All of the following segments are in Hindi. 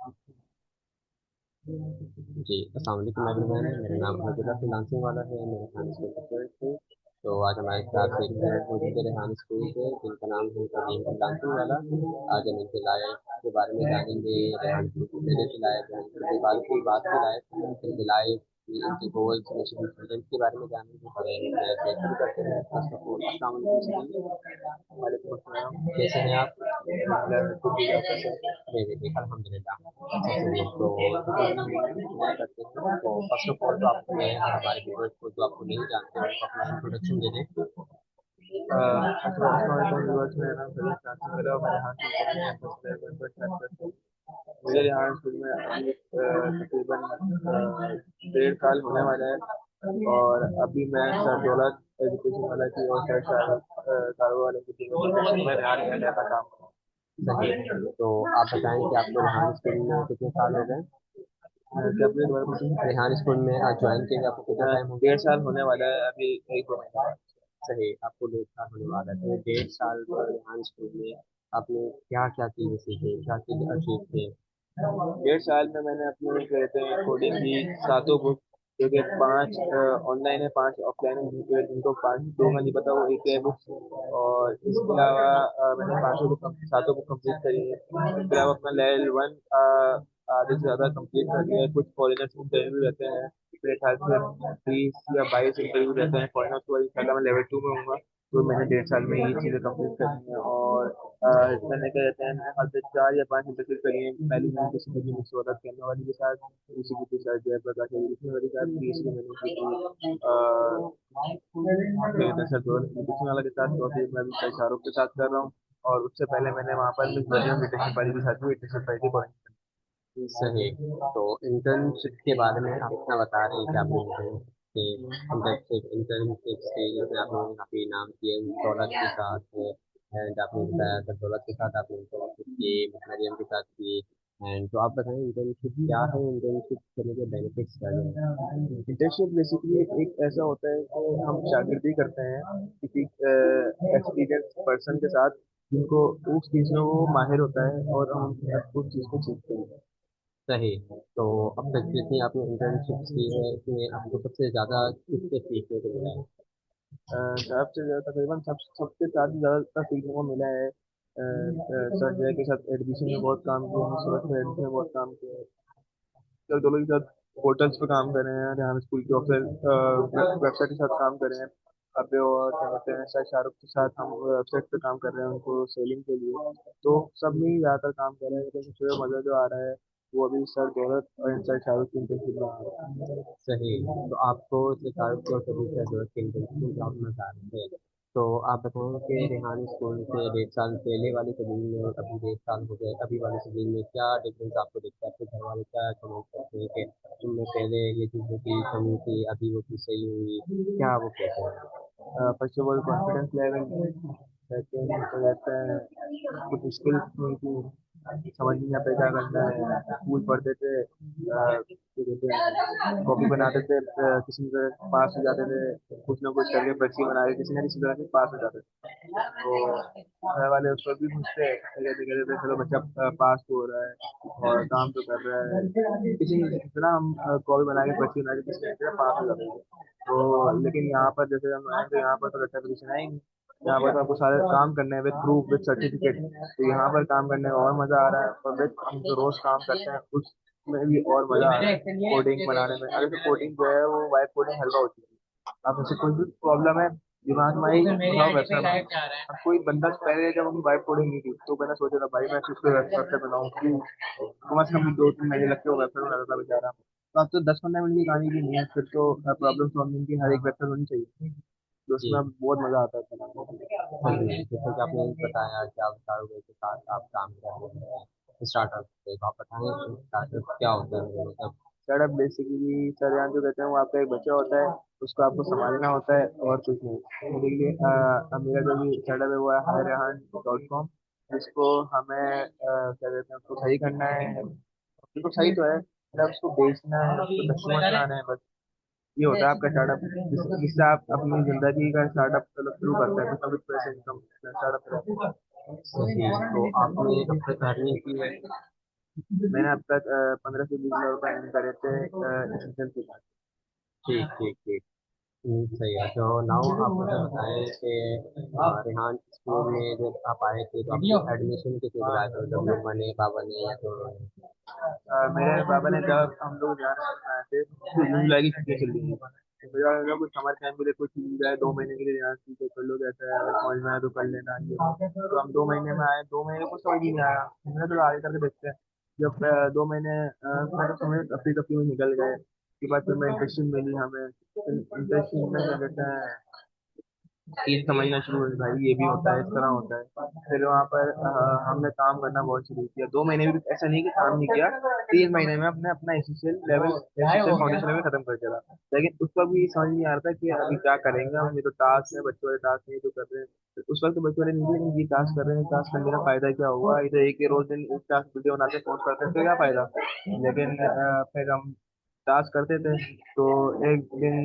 जी, अस्सलाम वालेकुम एवरीवन। मेरा नाम अब्दुल्ला फ्रीलांसिंग वाला है। मैं रेहान स्कूल का स्टूडेंट हूँ। तो आज हमारे साथ एक फ्रेंड मौजूद है रेहान स्कूल के, जिनका नाम है कदीम फ्रीलांसिंग वाला। आज हम इनके लाइफ के बारे में जानेंगे, रेहान स्कूल की मेरे के लायक, इनके बाल की बात के लायक, इनके लाइफ, इनके गोल्स, मिशन, स्टूडेंट के बारे में जानेंगे। और शुरू करते हैं। फर्स्ट ऑफ ऑल अस्सलाम वालेकुम। वालेकुम अस्सलाम। कैसे हैं आप? जी जी जी, अल्हम्दुलिल्लाह। अच्छा चलिए, तो शुरू करते हैं। तो फर्स्ट ऑफ ऑल तो आपको मैं हमारे व्यूअर्स को जो आपको नहीं जानते हैं उनको अपना इंट्रोडक्शन दे दें। अस्सलाम वालेकुम व्यूअर्स, मेरा नाम सलीम कासिम है और मैं यहाँ से मुझे यहाँ स्कूल में अभी तकरीबन 1.5 साल होने वाला है। और अभी मैं सर दौलत एजुकेशन वाला की और सर कारोबार वाले की टीम में यहाँ रहने का काम करता सही। तो आप बताएं कि आपको रेहान स्कूल में कितने साल हो गए? हूँ। क्या अपने द्वारा पूछें? रेहान स्कूल में ज्वाइन किए हुए आपको कितना टाइम हो गया? 1.5 साल होने वाला है अभी, 1-2 महीने बाद। सही, आपको 1.5 साल होने वाला है। तो 1.5 साल पर रेहान स्कूल में आपने क्या क्या चीज़ें सीखी, क्या चीज़ें अचीव की? 1.5 साल में मैंने अपने कहते हैं कोडिंग की सातों बुक, जो कि 5 ऑनलाइन है, 5 ऑफलाइन है, जिनको 5 दो का नहीं पता वो एक है बुक। और इसके अलावा मैंने पाँचों बुक सातों बुक कंप्लीट करी है। इसके अलावा अपना लेवल 1 आधे से ज़्यादा कंप्लीट कर लिया है। कुछ फॉरेनर्स इंटरव्यू रहते हैं, मेरे ख्याल से 20 या 22 इंटरव्यू रहते हैं फॉरेनर्स को। इंशाल्लाह मैं लेवल 2 में हूँ। तो मैंने 1.5 साल में ये चीज़ें कंप्लीट करनी है। और मैंने क्या कहते हैं, मेरे ख्याल से 4 या 5 इंटरव्यू करी है। पहली मैंने किसी की मिक्स वाला करने वाली के साथ, दूसरी की साथ जयप्रकाश एजुकेशन वाली के साथ, तीसरी मैंने की थी सर एजुकेशन वाला के साथ, चौथी मैं अभी शाहरुख के साथ कर रहा हूँ। और उससे पहले मैंने वहाँ पर मिस वर्जियन इंटर्नशिप वाली के साथ भी इंटर्नशिप पाई थी। सही। तो इंटर्नशिप के बारे में आप इतना बता रहे हैं कि आपने कि इंटर्नशिप से जो है आपने काफ़ी नाम किए दौलत के साथ। एंड आपने बताया कि दौलत के साथ आपने इंटर्नशिप की, मरियम के साथ की। एंड तो आप बताएं इंटर्नशिप क्या है, इंटर्नशिप करने के बेनिफिट्स क्या हैं? इंटर्नशिप बेसिकली एक ऐसा होता है कि हम शागिर्दी करते हैं किसी एक्सपीरियंस पर्सन के साथ, जिनको उस चीज़ में वो माहिर होता है, और हम उस चीज़ को सीखते हैं। सही। तो अब तक जितनी आपने इंटर्नशिप की है इसमें आपको सबसे ज़्यादा किससे सीखने को मिला है? सबसे ज़्यादा तकरीबन सबके साथ ज़्यादातर सीखने को मिला है। सर जय के साथ एडमिशन में बहुत काम किया है, सूरत में एडमिशन में बहुत काम किया है। सर दोनों के साथ पोर्टल्स पे काम कर रहे हैं, यहाँ स्कूल के ऑफिस वेबसाइट के साथ काम कर रहे हैं। अभी और क्या कहते हैं, सर शाहरुख के साथ हम वेबसाइट पे काम कर रहे हैं उनको सेलिंग के लिए। तो सब में ही ज़्यादातर काम कर रहे हैं, लेकिन सबसे मज़ा जो आ रहा है वो अभी सर दौलत और सर शाहरुख की इंटर्नशिप में आ रहा है। सही। तो आपको सितारों को सभी से जरूरत की इंटर्नशिप जॉब में चाहते हैं। तो आप बताएं कि रेहान स्कूल से 1.5 साल पहले वाली सलीम में और अभी 1.5 साल हो गए अभी वाली सलीम में क्या डिफरेंस आपको दिखता है? आपके घर वाले क्या कमेंट करते हैं कि तुमने पहले ये चीज़ों की कमी थी, अभी वो चीज़ सही हुई, क्या वो कहते हैं? First of all confidence level, second तो रहता है कुछ स्किल्स नहीं थी, समझ नहीं आता क्या करना है। स्कूल पढ़ते थे, कॉपी बनाते थे, किसी तरह पास हो जाते थे, कुछ ना कुछ करके पर्ची बना के किसी ना किसी तरह से पास हो जाते थे। तो घर वाले उस पर भी खुश थे, कहते थे चलो बच्चा पास तो हो रहा है और काम तो कर रहा है। किसी ने इतना हम कॉपी बना के पर्ची बना के किसी ने पास हो जाते थे। तो लेकिन यहाँ पर जैसे हम आए तो यहाँ पर तो अच्छा पोजिशन है ही नहीं। यहाँ पर तो आपको सारे काम करने हैं विद प्रूफ विद सर्टिफिकेट। तो यहाँ पर काम करने में और मजा आ रहा है, और विद हम जो रोज काम करते हैं उसमें भी और मजा आ रहा है। कोडिंग बनाने में अगर तो कोडिंग जो है वो वाइब कोडिंग हल्का होती है। अब जैसे कोई भी प्रॉब्लम है दिमाग में आई, बनाओ वेबसाइट। अब कोई बंदा पहले जब हम वाइब कोडिंग नहीं थी तो मैंने सोचा था भाई मैं किस पे वेबसाइट बनाऊँ, क्यों कम से कम 2-3 महीने लगते हो वेबसाइट बनाता था बेचारा। तो अब तो 10-15 मिनट की कहानी भी नहीं है, फिर तो प्रॉब्लम सॉल्विंग की हर एक वेबसाइट होनी चाहिए। तो जी। उसमें अब बहुत मजा आता है बनाने सही। में। जैसे कि आपने बताया कि आप कारोबार के साथ आप काम कर रहे हैं स्टार्टअप पे, तो आप बताएं स्टार्टअप क्या होता है, मतलब? स्टार्टअप बेसिकली सर यहाँ जो कहते हैं वो आपका एक बच्चा होता है, उसको आपको संभालना होता है और कुछ नहीं। बेसिकली मेरा जो भी स्टार्टअप है वो है हायरहान.com, जिसको हमें क्या कहते हैं उसको सही करना है। बिल्कुल सही तो है, मतलब उसको बेचना है, उसको कस्टमर बनाना है बस। ये होता है आपका स्टार्टअप, जिससे आप अपनी जिंदगी का स्टार्टअप शुरू करते हैं, कुछ ना कुछ पैसे इनकम स्टार्टअप। सही। तो आपने अब तक अर्निंग की है? मैंने अब तक 15 से 20 हज़ार रुपये earn करे थे एसएसएल के बाद। ठीक ठीक ठीक। सही है। तो नाउ आप मुझे बताएं कि रेहान स्कूल में जब आप आए थे तो आपको एडमिशन किस में कराया था, जब लोग बने पापा ने या दोनों ने? मेरे पापा ने जब हम लोग जाने आए थे तो जून जुलाई की छुट्टियां चल रही हैं, तो मुझे लगा कुछ समर कैंप के लिए कुछ मिल जाए, 2 महीने के लिए यहाँ की तो कर लो, जैसा है अगर समझ में आए तो कर लेना ये वो। तो हम 2 महीने में आए, 2 महीने कुछ समझ ही नहीं आया, हमने तो आगे करके देखते हैं। जब 2 महीने मेरे समझ अफ्री तफरी में निकल गए, उसके बाद फिर मैं इंटर्नशिप मिली हमें, इंटर्नशिप में क्या कहते हैं चीज समझना शुरू हुई, भाई ये भी होता है, इस तरह होता है। फिर वहाँ पर हमने काम करना बहुत शुरू किया, 2 महीने भी ऐसा नहीं कि काम नहीं किया, 3 महीने में अपने अपना SSL level, SSL foundation level खत्म कर दिया था। लेकिन उस वक्त भी समझ नहीं आ रहा था कि अभी क्या करेंगे हम, ये तो टास्क है, बच्चों वाले टास्क नहीं तो कर रहे हैं। तो उस वक्त तो बच्चों वाले नहीं थे, लेकिन ये टास्क कर रहे हैं, टास्क करने का फायदा क्या हुआ, ये तो एक ही रोज दिन एक टास्क वीडियो बनाते पोस्ट करते हैं, तो क्या फायदा। लेकिन फिर हम टास्क करते थे। तो एक दिन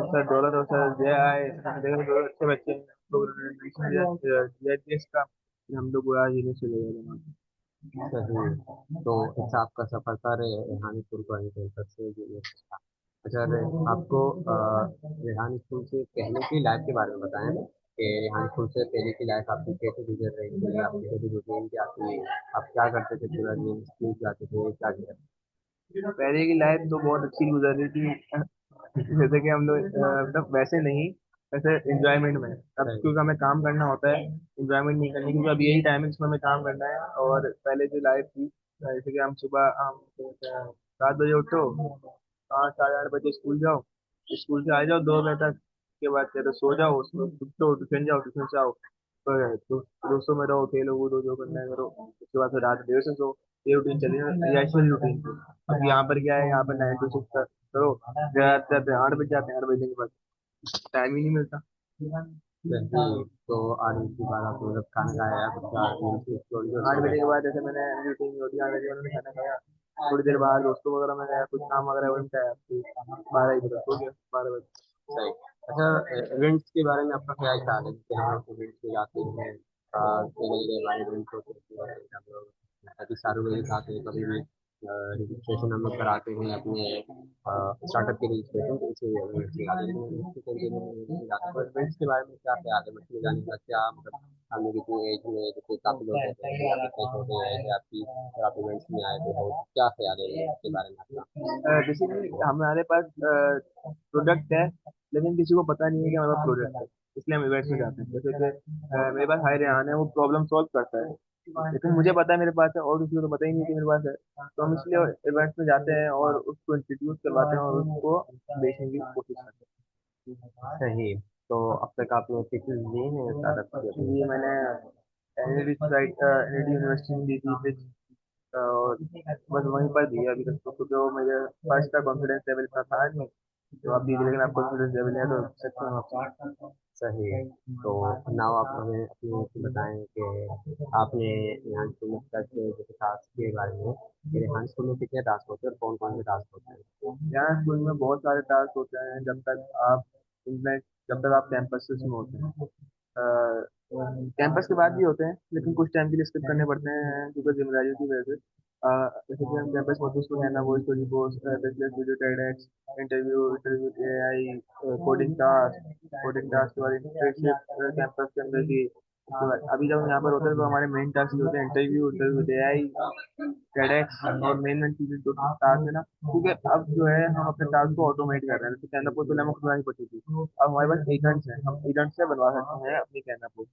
सर दौलत और सर जय आए, हमने देखा दो अच्छे बच्चे हैं, तो उन्होंने एडमिशन लिया दिया टेस्ट का, फिर हम लोग आज यूनिवर्सिटी चले गए वहाँ। सही। तो अच्छा आपका सफर था रेहान स्कूल को एंटर तक से जूनियर तक का। अच्छा आपको रेहान स्कूल से पहले की लाइफ के बारे में बताएं कि रेहान स्कूल से पहले की लाइफ आपकी कैसे गुजर रही थी, आपकी कैसी रूटीन क्या थी, आप क्या करते थे पूरा दिन, स्कूल जाते थे क्या किया? पहले की लाइफ तो बहुत अच्छी गुजर रही थी, जैसे कि हम लोग मतलब वैसे नहीं, वैसे इंजॉयमेंट में। अब सही। क्योंकि हमें काम करना होता है, इंजॉयमेंट नहीं करनी, क्योंकि अब यही टाइम है जिसमें हमें काम करना है। और पहले जो लाइफ थी, जैसे कि हम सुबह हम 7 बजे उठो, 8 साढ़े 8 बजे स्कूल जाओ, स्कूल से आ जाओ 2 बजे तक, के बाद फिर सो जाओ, उठो ट्यूशन जाओ, ट्यूशन से आओ तो दोस्तों में रहो, खेलो कूदो जो करना है करो, उसके बाद फिर रात देर से सो। ये रूटीन चली ना, ऐसी रूटीन थी। अब यहाँ पर क्या है, यहाँ पर 9 to 6 करो, जाते जाते 8 बज जाते हैं, 8 बजने के बाद टाइम ही नहीं मिलता। सही। तो आज की बात आप मतलब खाना खाया कुछ का स्टोरी और आठ सो बजे के गए? बाद जैसे मैंने रूटीन होती है, 8 बजे मैंने खाना खाया, थोड़ी देर बाद दोस्तों वगैरह में गया, कुछ काम वगैरह वही किया, फिर 12 1 बजे सो गया, 12 बजे। सही। अच्छा इवेंट्स के बारे में आपका क्या ख्याल है, जैसे हम लोग इवेंट्स में जाते हैं, जगह जगह हमारे इवेंट्स होते हैं, हम लोग कभी सारू के साथ हैं, कभी भी रजिस्ट्रेशन हम लोग कराते हैं अपने स्टार्टअप के रजिस्ट्रेशन, तो इसे इवेंट्स में जाते हैं, लेकिन इसके तरीके में नहीं जाते हैं। तो इवेंट्स के बारे में क्या ख्याल है, बच्चे जाने का क्या मतलब, हम लोग इतनी एज में जैसे काफी लोग कहते हैं कि आप इतने छोटे हैं कि आपकी और आप इवेंट्स में आए थे, हो क्या ख्याल है इसके बारे में आपका? बेसिकली हमारे पास प्रोडक्ट है, लेकिन किसी को पता नहीं है कि हमारे पास प्रोडक्ट है, इसलिए हम इवेंट्स में जाते हैं। जैसे कि मेरे पास हाई रेहान है, वो प्रॉब्लम सॉल्व करता है, लेकिन मुझे पता है मेरे पास है, और किसी को तो पता ही नहीं कि मेरे पास है। तो हम इसलिए इवेंट्स में जाते हैं और उसको इंट्रोड्यूस करवाते हैं और उसको बेचने की कोशिश करते सही। तो अब तक आपने कितने लिए हैं स्टार्टअप के हैं। अपने? ये मैंने एनडी साइट, एनडी यूनिवर्सिटी में दी थी pitch, और बस वहीं पर दिया अभी तक, तो क्योंकि वो मेरे फर्स्ट का कॉन्फिडेंस लेवल इतना था नहीं, तो आप दीजिए, लेकिन आप कॉन्फिडेंस लेवल है तो सकते हो आप। सही। तो नाउ आप हमें अपनी से बताएं कि आपने यहाँ स्कूल में तक जैसे टास्क के बारे में, कि यहाँ स्कूल में कितने टास्क होते हैं और कौन कौन से टास्क होते हैं? यहाँ स्कूल में बहुत सारे टास्क होते हैं, जब तक आप कैंपस में होते हैं। कैंपस के बाद भी होते हैं, लेकिन कुछ टाइम के लिए स्किप करने पड़ते हैं क्योंकि जिम्मेदारियों की वजह से। जैसे कि हम कैंपस में होते हैं, उसको कहना वो story post, business video TEDx, interview interview AI, coding task के बाद इंटर्नशिप कैंपस के अंदर की। उसके बाद अभी जब हम यहाँ पर होते हैं तो हमारे मेन टास्क होते हैं इंटरव्यू इंटरव्यू एआई, टेडेक्स, और मेन मेन चीजें जो टास्क है ना, क्योंकि अब जो है हम अपने टास्क को ऑटोमेट कर रहे हैं। जैसे कहना को तो हमें खुद बनानी पड़ती थी, अब हमारे पास एजेंट्स हैं, हम एजेंट से बनवा सकते हैं अपनी कहना को,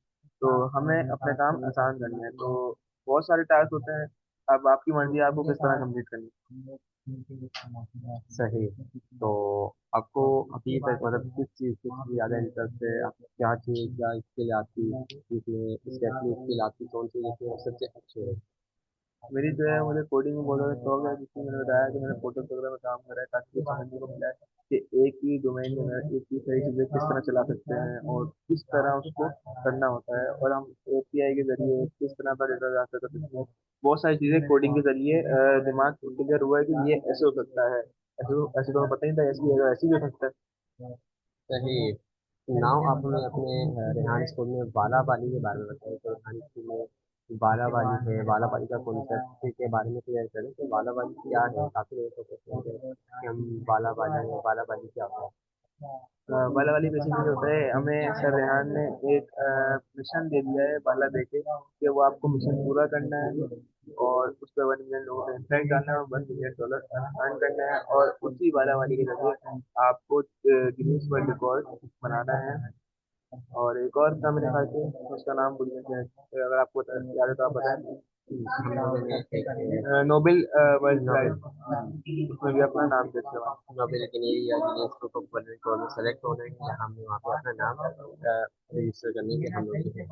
तो हमें अपने काम आसान करने हैं। तो बहुत सारे टास्क होते हैं, अब आपकी मर्जी है आपको किस तरह कंप्लीट करनी सही। तो आपको अभी तक मतलब किस चीज़ की ज़्यादा इंटरेस्ट है, आप क्या चीज़ क्या स्किल आती जिसमें स्पेशली स्किल आती, कौन सी जिसमें सबसे अच्छे है? है। मेरी जो है, मुझे कोडिंग में बहुत ज़्यादा शौक है, जिसमें मैंने बताया कि मैंने फोटो वगैरह में काम करा है, ताकि मुझे समझने को मिला है कि एक ही डोमेन में एक ही सारी चीज़ें किस तरह चला सकते हैं और किस तरह उसको करना होता है, और हम एपीआई के जरिए किस तरह का डेटा ट्रांसफर कर सकते हैं। बहुत सारी चीज़ें कोडिंग के जरिए दिमाग क्लियर हुआ है कि ये ऐसे हो सकता है, ऐसे तो हमें पता ही नहीं था, ऐसे भी हो सकता है। सही। नाउ आप हमें अपने रेहान स्कूल में वाला वाली के बारे में बताइए। तो रेहान स्कूल में वाला वाली है, वाला वाली का कॉन्सेप्ट के बारे में क्लियर करें तो वाला वाली क्या है? काफी लोग सोचते हैं कि हम वाला वाला है, वाला वाली क्या होता बाला वाली बेसिकली होता है, हमें सर रेहान ने एक मिशन दे दिया है बाला देके कि वो आपको मिशन पूरा करना है और उस पर 1 मिलियन लोगों ने इम्पैक्ट डालना है और $1 मिलियन अर्न करना है, और उसी वाला वाली के जरिए आपको गिनीज वर्ल्ड रिकॉर्ड बनाना है। और एक और था मेरे ख्याल से, उसका नाम भूल गया शायद, अगर आपको याद है तो आप बताएं। है? हम लोगों ने एक नोबेल वर्ल्ड नोबेल प्राइज, उसमें भी अपना नाम दे दिया वहाँ। नोबेल के लिए या Guinness book of world record में सेलेक्ट होने के लिए हमने वहाँ पे अपना नाम रजिस्टर करने के हम लोग थे।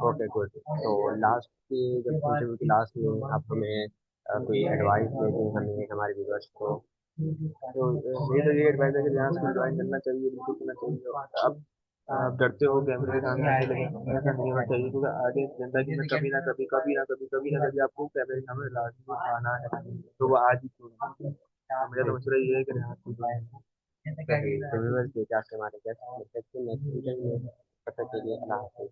Okay good. तो लास्ट की जब इंटरव्यू के लास्ट में आप हमें कोई एडवाइस दे दें हमें हमारे व्यूअर्स को। तो मेरी तो ये एडवाइस है कि यहाँ स्कूल ज्वाइन करना चाहिए, बिल्कुल करना चाहिए। आप डरते हो कैमरे के सामने आने, लेकिन ऐसा नहीं होना चाहिए, क्योंकि आगे जिंदगी में कभी ना कभी, कभी ना कभी, कभी ना कभी आपको कैमरे के सामने लाजमी आना है, तो वो आज ही क्यों ना। तो मेरा तो मशवरा ये है कि यहाँ स्कूल ज्वाइन सही तो व्यूअर्स देखिए आपके हमारे गेस्ट नेक्स्ट इंटरव्यू में। तब तक के लिए अल्लाह हाफिज़।